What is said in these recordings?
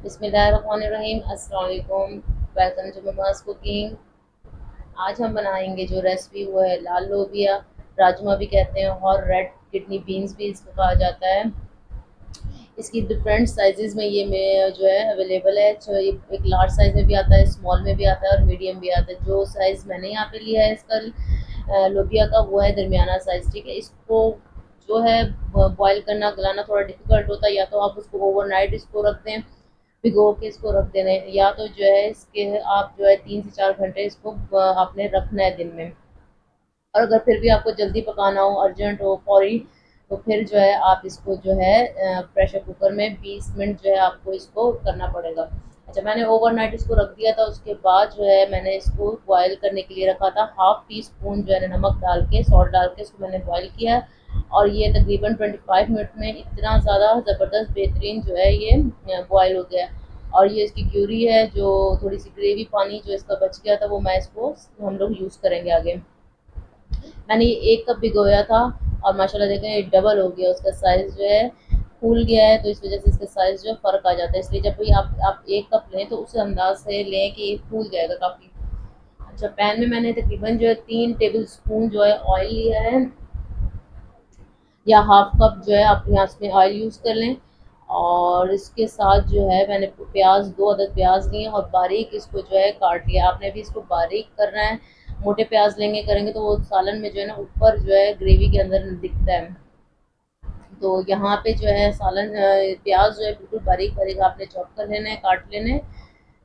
बिस्मिल्लाहिर्रहमानिर्रहीम। अस्सलाम वालेकुम। Welcome to mama's cooking. आज हम बनाएंगे जो रेसिपी वो है लाल लोबिया, राजमा भी कहते हैं और रेड किडनी बीन्स भी इसको कहा जाता है। इसकी डिफरेंट साइजेस में ये में जो है अवेलेबल है। जो एक लार्ज साइज में भी आता है, स्मॉल में भी आता है और मीडियम भी आता है। जो साइज़ मैंने यहाँ पे लिया है इसका लोबिया का वो है दरमियाना साइज़। ठीक है, इसको जो है बॉयल करना गलाना थोड़ा डिफिकल्ट होता है। या तो आप उसको ओवरनाइट इसको रख दें, भिगो के इसको रख देना है, या तो जो है इसके आप जो है 3 से 4 घंटे इसको आपने रखना है दिन में। और अगर फिर भी आपको जल्दी पकाना हो, अर्जेंट हो, फौरी, तो फिर जो है आप इसको जो है प्रेशर कुकर में 20 मिनट जो है आपको इसको करना पड़ेगा। अच्छा, मैंने ओवरनाइट इसको रख दिया था। उसके बाद जो है मैंने इसको बॉयल करने के लिए रखा था। हाफ टी स्पून जो है नमक डाल के, सॉल्ट डाल के इसको मैंने बॉयल किया। और ये तकरीबन 25 मिनट में इतना ज़्यादा ज़बरदस्त बेहतरीन जो है ये बॉयल हो गया। और ये इसकी क्यूरी है, जो थोड़ी सी ग्रेवी पानी जो इसका बच गया था वो मैं इसको हम लोग यूज़ करेंगे आगे। मैंने ये 1 कप भिगोया था और माशाल्लाह देखें ये डबल हो गया, उसका साइज़ जो है फूल गया है। तो इस वजह से इसका साइज़ जो फ़र्क आ जाता है। इसलिए जब भी आप 1 कप लें तो उस अंदाज से लें कि ये फूल जाएगा काफ़ी। अच्छा, पैन में मैंने तकरीबन जो है 3 टेबल स्पून जो है ऑयल लिया है, या हाफ कप जो है आप यहाँ इसमें ऑयल यूज़ कर लें। और इसके साथ जो है मैंने प्याज, 2 अदद प्याज लिए और बारीक इसको जो है काट लिया। आपने भी इसको बारीक करना है। मोटे प्याज लेंगे करेंगे तो वो सालन में जो है ना ऊपर जो है ग्रेवी के अंदर दिखता है। तो यहाँ पे जो है सालन प्याज जो है बिल्कुल बारीक बारीक आपने चॉप कर लेना है, काट लेना है,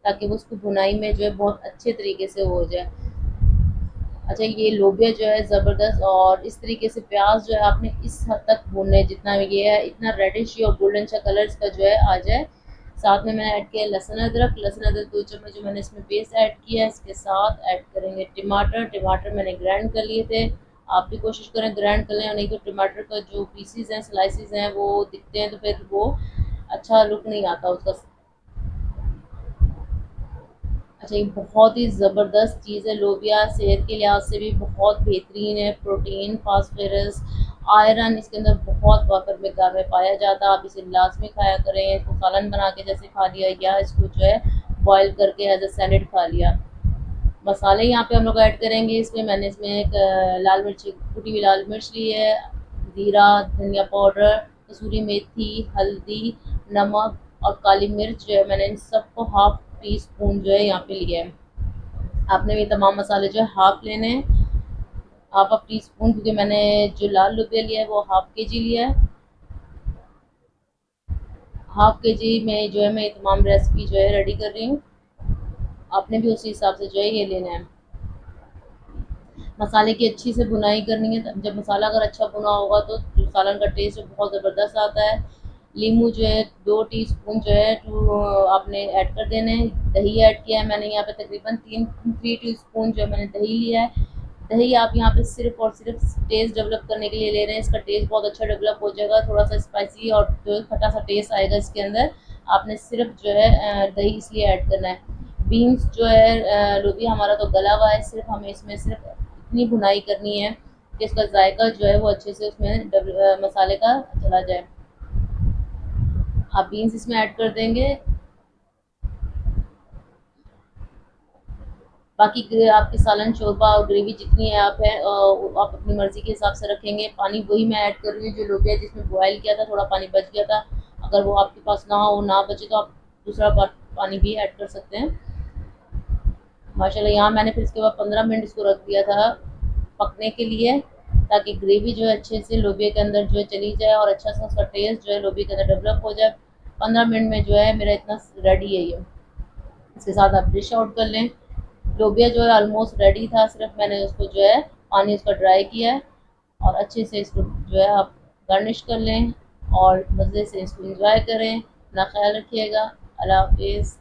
ताकि वो उसको भुनाई में जो है बहुत अच्छे तरीके से हो जाए। अच्छा, ये लोबिया जो है ज़बरदस्त, और इस तरीके से प्याज जो है आपने इस हद तक भूनना है जितना ये है, इतना रेडिश और गोल्डन सा कलर इसका जो है आ जाए। साथ में मैंने ऐड किया लहसुन अदरक। 2 चम्मच जो मैंने इसमें पेस्ट ऐड किया है। इसके साथ ऐड करेंगे टमाटर। टमाटर मैंने ग्राइंड कर लिए थे। आप भी कोशिश करें ग्राइंड कर लें, और नहीं तो टमाटर का जो पीसीज हैं, स्लाइसिस हैं, वो दिखते हैं तो फिर वो अच्छा लुक नहीं आता उसका। अच्छा, ये बहुत ही ज़बरदस्त चीज़ है लोबिया। सेहत के लिहाज से भी बहुत बेहतरीन है। प्रोटीन, फास्फोरस, आयरन इसके अंदर बहुत भरपूर मकदार में पाया जाता है। आप इसे लाजमी खाया करें। इसको सालन बना के जैसे खा लिया, या इसको जो है बॉयल करके एज अ सैलेड खा लिया। मसाले यहाँ पे हम लोग ऐड करेंगे। इसमें मैंने इसमें एक लाल मिर्च, कुटी हुई लाल मिर्च ली है, ज़ीरा, धनिया पाउडर, कसूरी मेथी, हल्दी, नमक और काली मिर्च जो है मैंने इन सबको हाफ टी स्पून जो है यहाँ पे लिया है। आपने भी तमाम मसाले जो है हाफ लेने हैं, हाफ ऑफ टी स्पून, क्योंकि मैंने जो लाल लोबिया लिया है वो हाफ के जी लिया है। हाफ के जी में जो है मैं ये तमाम रेसिपी जो है रेडी कर रही हूँ। आपने भी उसी हिसाब से जो है ये लेना है। मसाले की अच्छी से भुनाई करनी है। जब मसाला अगर अच्छा भुना होगा तो सालन का टेस्ट बहुत ज़बरदस्त आता है। लीमू जो है 2 टीस्पून जो है तो आपने ऐड कर देने हैं। दही ऐड किया है मैंने यहाँ पे तकरीबन 3 टीस्पून जो है मैंने दही लिया है। दही आप यहाँ पे सिर्फ और सिर्फ टेस्ट डेवलप करने के लिए ले रहे हैं। इसका टेस्ट बहुत अच्छा डेवलप हो जाएगा, थोड़ा सा स्पाइसी और जो है खट्टा सा टेस्ट आएगा इसके अंदर। आपने सिर्फ जो है दही इसलिए ऐड करना है। बीन्स जो है लोबिया हमारा तो गला हुआ है, सिर्फ हमें इसमें सिर्फ इतनी भुनाई करनी है कि इसका जायका जो है वो अच्छे से उसमें मसाले का चला जाए। आप बीन्स इसमें ऐड कर देंगे। बाकी आपकी सालन शोरबा और ग्रेवी जितनी है आप अपनी मर्ज़ी के हिसाब से रखेंगे। पानी वही मैं ऐड कर रही हूँ जो लोबिया जिसमें बॉयल किया था, थोड़ा पानी बच गया था। अगर वो आपके पास ना हो, ना बचे, तो आप दूसरा पानी भी ऐड कर सकते हैं। माशाल्लाह यहाँ मैंने फिर इसके बाद 15 मिनट इसको रख दिया था पकने के लिए, ताकि ग्रेवी जो है अच्छे से लोबिया के अंदर जो है चली जाए और अच्छा सा उसका टेस्ट जो है लोबिया के अंदर डेवलप हो जाए। 15 मिनट में जो है मेरा इतना रेडी है ये। इसके साथ आप डिश आउट कर लें। लोबिया जो है ऑलमोस्ट रेडी था, सिर्फ मैंने उसको जो है पानी उसका ड्राई किया है। और अच्छे से इसको जो है आप गार्निश कर लें और मज़े से इसको इंजॉय करें। अपना ख्याल रखिएगा। अल्लाह हाफिज़।